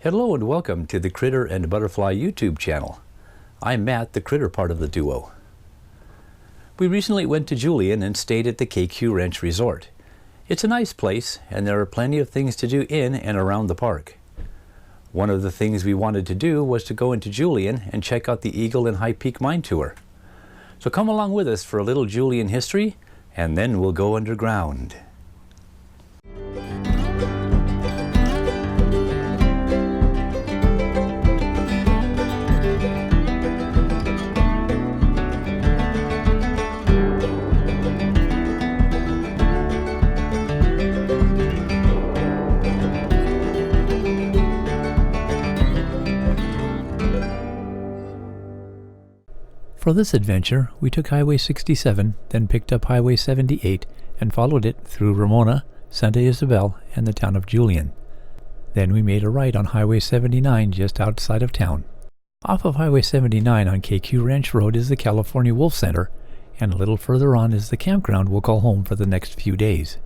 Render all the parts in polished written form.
Hello and welcome to the Critter and Butterfly YouTube channel. I'm Matt, the critter part of the duo. We recently went to Julian and stayed at the KQ Ranch Resort. It's a nice place and there are plenty of things to do in and around the park. One of the things we wanted to do was to go into Julian and check out the Eagle and High Peak Mine Tour. So come along with us for a little Julian history and then we'll go underground. For this adventure, we took Highway 67, then picked up Highway 78 and followed it through Ramona, Santa Isabel, and the town of Julian. Then we made a right on Highway 79 just outside of town. Off of Highway 79 on KQ Ranch Road is the California Wolf Center, and a little further on is the campground we'll call home for the next few days.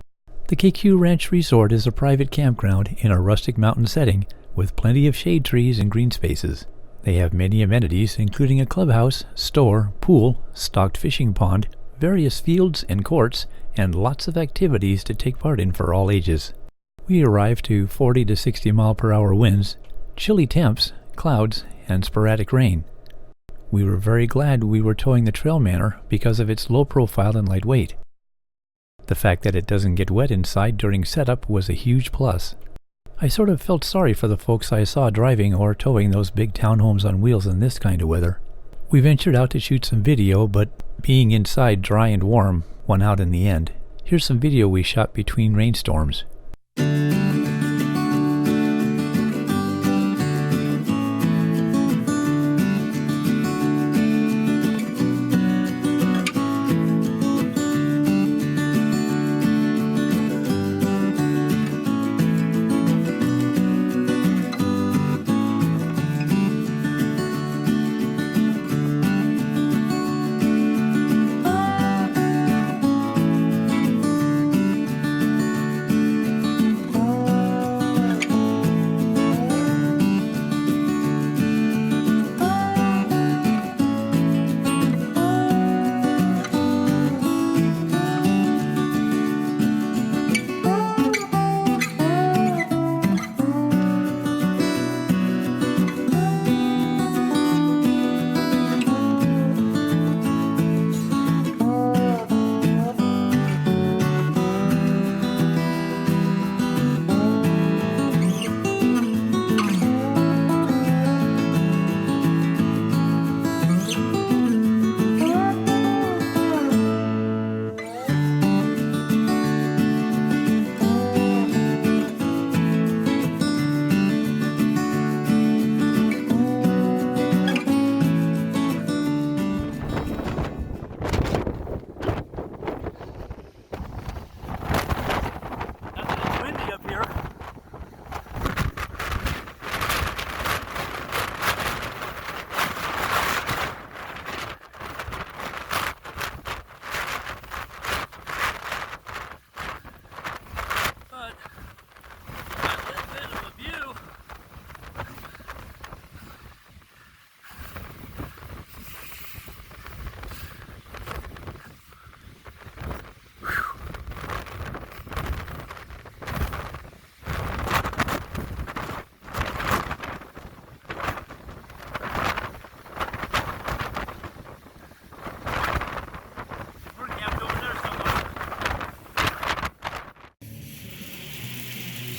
The KQ Ranch Resort is a private campground in a rustic mountain setting with plenty of shade trees and green spaces. They have many amenities, including a clubhouse, store, pool, stocked fishing pond, various fields and courts, and lots of activities to take part in for all ages. We arrived to 40 to 60 mile per hour winds, chilly temps, clouds, and sporadic rain. We were very glad we were towing the Trail Manor because of its low profile and light weight. The fact that it doesn't get wet inside during setup was a huge plus. I sort of felt sorry for the folks I saw driving or towing those big townhomes on wheels in this kind of weather. We ventured out to shoot some video, but being inside dry and warm won out in the end. Here's some video we shot between rainstorms.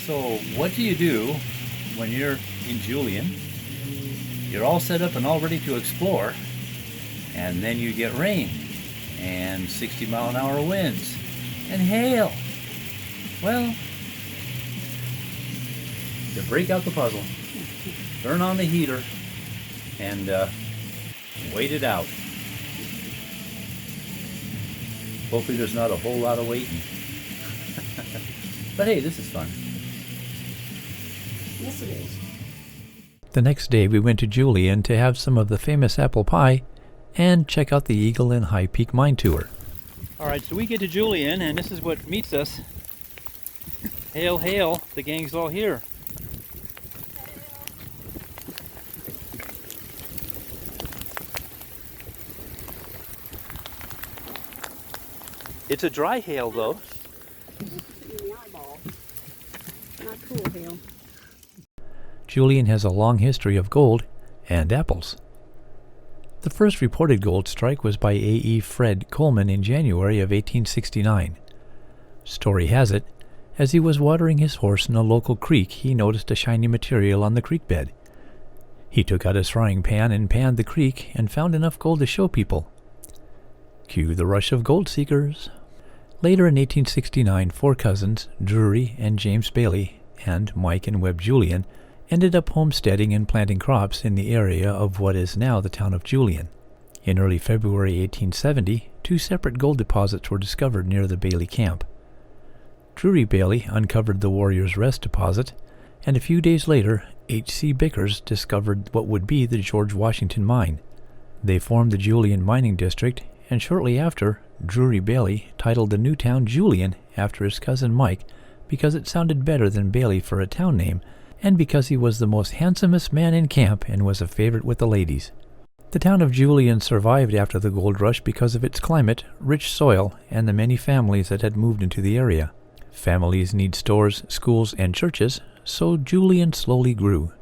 So what do you do when you're in Julian? You're all set up and all ready to explore, and then you get rain and 60 mile an hour winds and hail. Well, you break out the puzzle, turn on the heater, and wait it out. Hopefully there's not a whole lot of waiting. But hey, this is fun. Yes, it is. The next day we went to Julian to have some of the famous apple pie and check out the Eagle and High Peak Mine Tour. Alright, so we get to Julian and this is what meets us. Hail, hail, the gang's all here. It's a dry hail, though. In the eyeball. Not cool hail. Julian has a long history of gold and apples. The first reported gold strike was by A.E. Fred Coleman in January of 1869. Story has it, as he was watering his horse in a local creek, he noticed a shiny material on the creek bed. He took out his frying pan and panned the creek and found enough gold to show people. Cue the rush of gold seekers. Later in 1869, 4 cousins, Drury and James Bailey, and Mike and Webb Julian, ended up homesteading and planting crops in the area of what is now the town of Julian. In early February 1870, 2 separate gold deposits were discovered near the Bailey camp. Drury Bailey uncovered the Warrior's Rest deposit, and a few days later, H.C. Bickers discovered what would be the George Washington mine. They formed the Julian mining district, and shortly after, Drury Bailey titled the new town Julian after his cousin Mike because it sounded better than Bailey for a town name, and because he was the most handsomest man in camp and was a favorite with the ladies. The town of Julian survived after the gold rush because of its climate, rich soil, and the many families that had moved into the area. Families need stores, schools, and churches, so Julian slowly grew.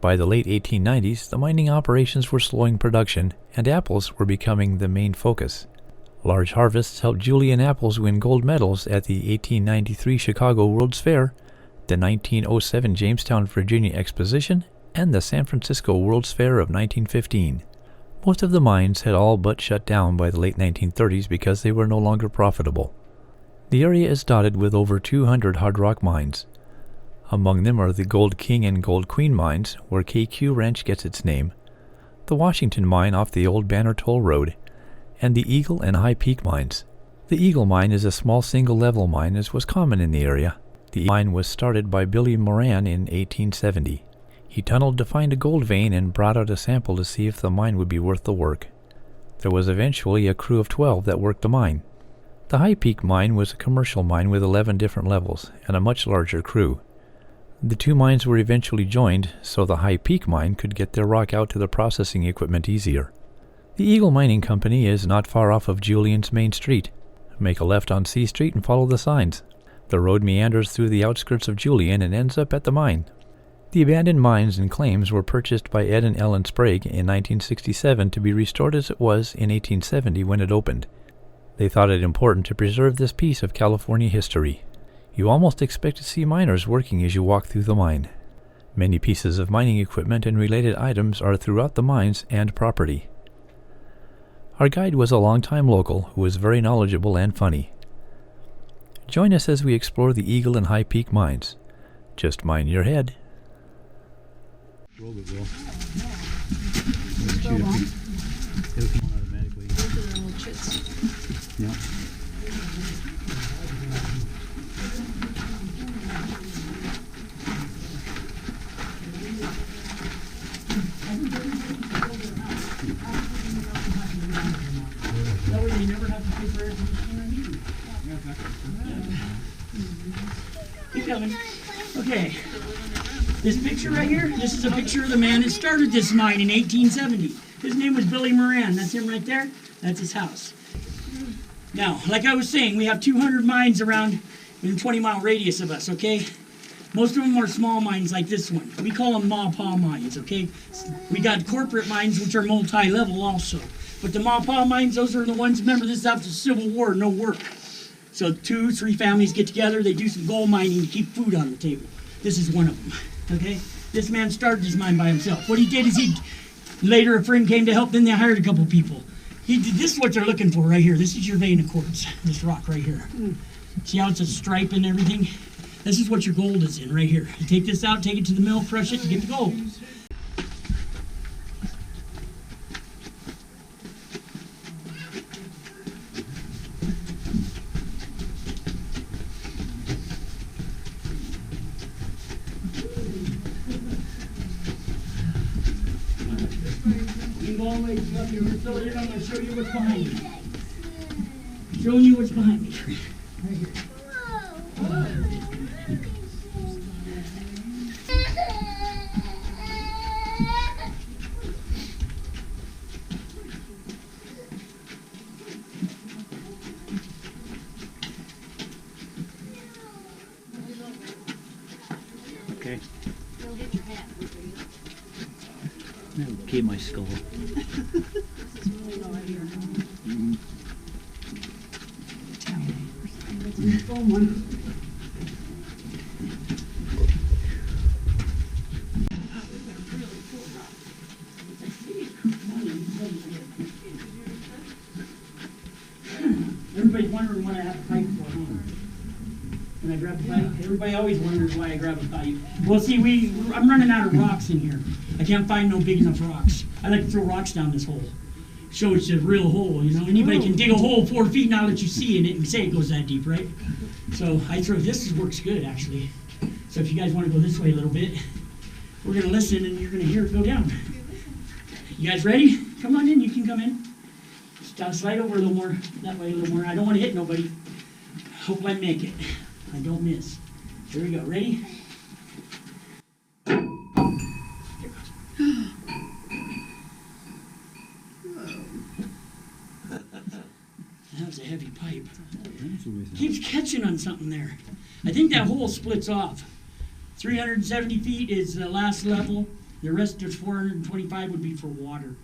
By the late 1890s, the mining operations were slowing production, and apples were becoming the main focus. Large harvests helped Julian apples win gold medals at the 1893 Chicago World's Fair, the 1907 Jamestown, Virginia Exposition, and the San Francisco World's Fair of 1915. Most of the mines had all but shut down by the late 1930s because they were no longer profitable. The area is dotted with over 200 hard rock mines. Among them are the Gold King and Gold Queen mines, where KQ Ranch gets its name, the Washington mine off the old Banner Toll Road, and the Eagle and High Peak mines. The Eagle mine is a small single-level mine as was common in the area. The mine was started by Billy Moran in 1870. He tunneled to find a gold vein and brought out a sample to see if the mine would be worth the work. There was eventually a crew of 12 that worked the mine. The High Peak mine was a commercial mine with 11 different levels and a much larger crew. The 2 mines were eventually joined so the High Peak mine could get their rock out to the processing equipment easier. The Eagle Mining Company is not far off of Julian's main street. Make a left on C Street and follow the signs. The road meanders through the outskirts of Julian and ends up at the mine. The abandoned mines and claims were purchased by Ed and Ellen Sprague in 1967 to be restored as it was in 1870 when it opened. They thought it important to preserve this piece of California history. You almost expect to see miners working as you walk through the mine. Many pieces of mining equipment and related items are throughout the mines and property. Our guide was a longtime local who was very knowledgeable and funny. Join us as we explore the Eagle and High Peak mines. Just mind your head. Roll it, Will. It'll come on automatically. Yeah. You never have to pay for air conditioning. Keep coming. Okay. This picture right here, this is a picture of the man that started this mine in 1870. His name was Billy Moran. That's him right there. That's his house. Now, like I was saying, we have 200 mines around in a 20-mile radius of us, okay? Most of them are small mines like this one. We call them ma-pa mines, okay? We got corporate mines, which are multi-level also. But the ma-pa mines, those are the ones, remember, this is after the Civil War, no work. So 2, 3 families get together, they do some gold mining to keep food on the table. This is one of them, okay? This man started his mine by himself. What he did is later a friend came to help, then they hired a couple people. This is what they're looking for right here. This is your vein of quartz, this rock right here. See how it's a stripe and everything? This is what your gold is in right here. You take this out, take it to the mill, crush it, and get the gold. You all the way up here. We're still here. I'm going to show you what's behind me. Showing you what's behind me. Right here. Okay. Don't hit your hat. That'll keep my skull. This is really low right here. That's the foam one. Everybody's wondering what I have a pipe for, huh? When I grab a pipe, everybody always wonders why I grab a pipe. Well, see, I'm running out of rocks in here. I can't find no big enough rocks. I like to throw rocks down this hole. Show it's a real hole, you know. Anybody can dig a hole 4 feet now that you see in it and say it goes that deep, right? So I throw, this works good, actually. So if you guys want to go this way a little bit, we're going to listen and you're going to hear it go down. You guys ready? Come on in, you can come in. Just slide over a little more, that way a little more. I don't want to hit nobody. Hope I make it. I don't miss. Here we go, ready? That was a heavy pipe. Keeps catching on something there. I think that hole splits off. 370 feet is the last level. The rest of 425 would be for water.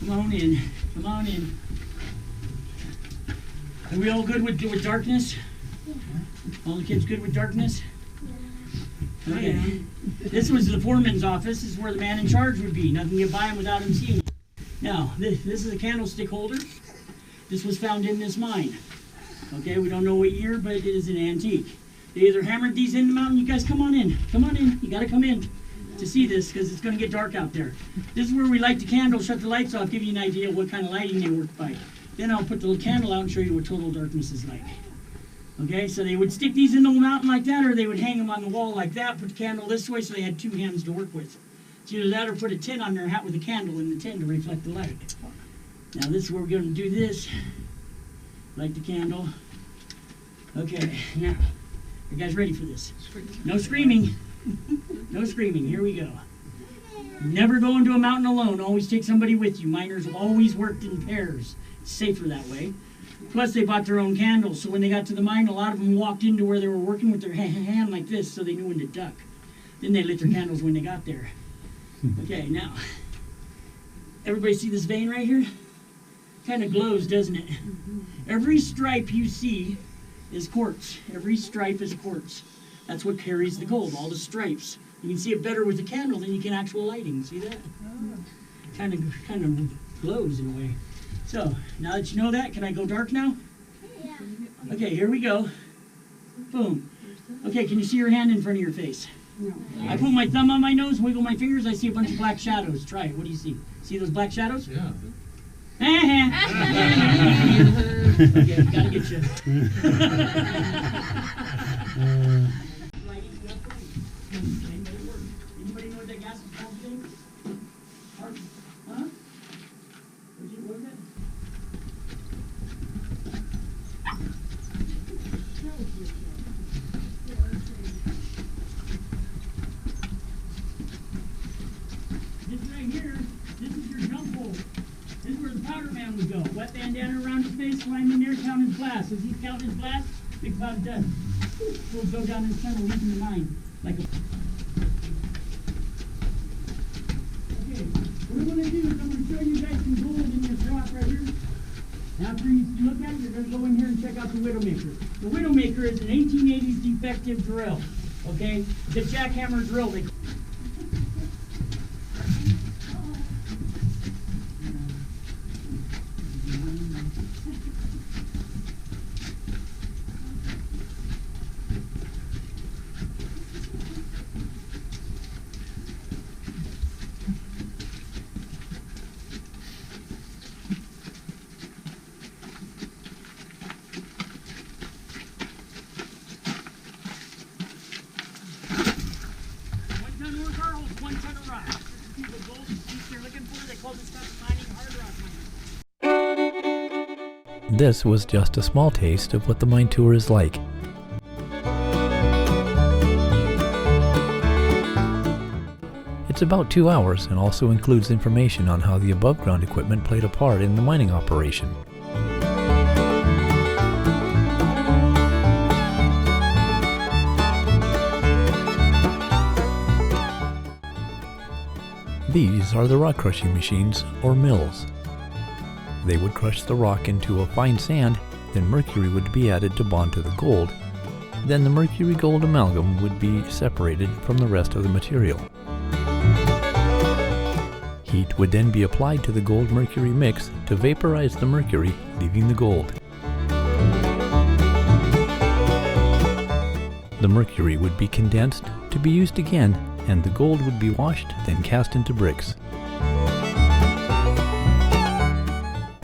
Come on in. Come on in. Are we all good with darkness? All the kids good with darkness? Okay. This was the foreman's office. This is where the man in charge would be. Nothing get by him without him seeing it. Now, this is a candlestick holder. This was found in this mine. Okay, we don't know what year, but it is an antique. They either hammered these in the mountain. You guys come on in. Come on in. You got to come in to see this because it's going to get dark out there. This is where we light the candle, shut the lights off, give you an idea of what kind of lighting they work by. Then I'll put the little candle out and show you what total darkness is like. Okay, so they would stick these into the mountain like that, or they would hang them on the wall like that, put the candle this way so they had 2 hands to work with. It's either that or put a tin on their hat with a candle in the tin to reflect the light. Now this is where we're going to do this. Light the candle. Okay, now, you guys ready for this? No screaming. No screaming. Here we go. Never go into a mountain alone. Always take somebody with you. Miners always worked in pairs. It's safer that way. Plus, they bought their own candles, so when they got to the mine, a lot of them walked into where they were working with their hand like this, so they knew when to duck. Then they lit their candles when they got there. Okay, now, everybody see this vein right here? Kind of glows, doesn't it? Every stripe you see is quartz. Every stripe is a quartz. That's what carries the gold, all the stripes. You can see it better with the candle than you can actual lighting. See that? Kind of glows in a way. So, now that you know that, can I go dark now? Yeah. Okay, here we go. Boom. Okay, can you see your hand in front of your face? No. I put my thumb on my nose, wiggle my fingers, I see a bunch of black shadows. Try it. What do you see? See those black shadows? Yeah. Okay, gotta get you. Anybody know what that gas is called today? Huh? What is it? This right here, this is your jump hole. This is where the powder man would go. Wet bandana around his face, climb in there, count his blast. As he's counting his blast, big cloud of dust. We'll go down this tunnel, leaving the mine. Like a... Okay, what I'm going to do is I'm going to show you guys some gold in this rock right here. After you look at it, you're going to go in here and check out the Widowmaker. The Widowmaker is an 1880s defective drill. Okay? The jackhammer drill. They This was just a small taste of what the mine tour is like. It's about 2 hours and also includes information on how the above-ground equipment played a part in the mining operation. These are the rock crushing machines, or mills. They would crush the rock into a fine sand, then mercury would be added to bond to the gold. Then the mercury-gold amalgam would be separated from the rest of the material. Heat would then be applied to the gold-mercury mix to vaporize the mercury, leaving the gold. The mercury would be condensed to be used again, and the gold would be washed, then cast into bricks.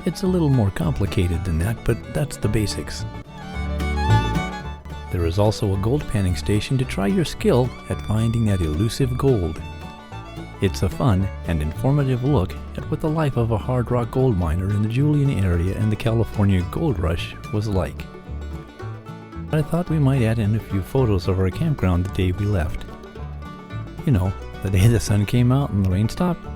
It's a little more complicated than that, but that's the basics. There is also a gold panning station to try your skill at finding that elusive gold. It's a fun and informative look at what the life of a hard rock gold miner in the Julian area and the California gold rush was like. I thought we might add in a few photos of our campground the day we left. You know, the day the sun came out and the rain stopped.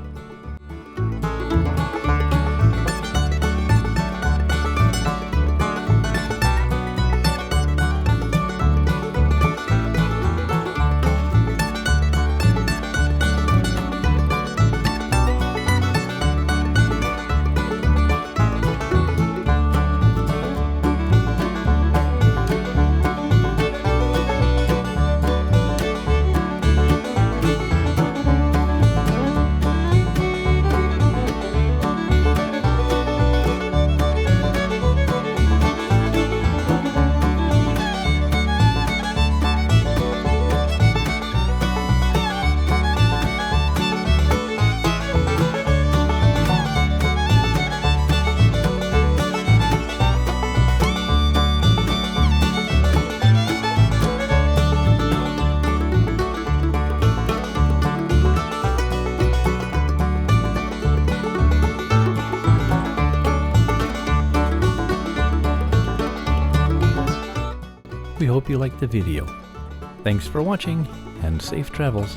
We hope you liked the video. Thanks for watching, and safe travels.